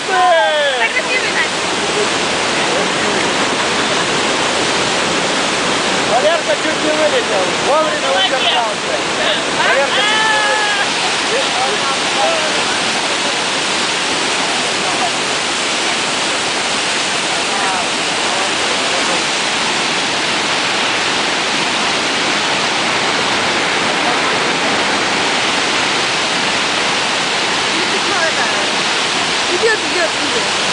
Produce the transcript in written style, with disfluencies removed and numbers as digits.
Валерка чуть не вылетел. Вовремя удержался. Валерка чуть не вылетел. Идет, идет, идет.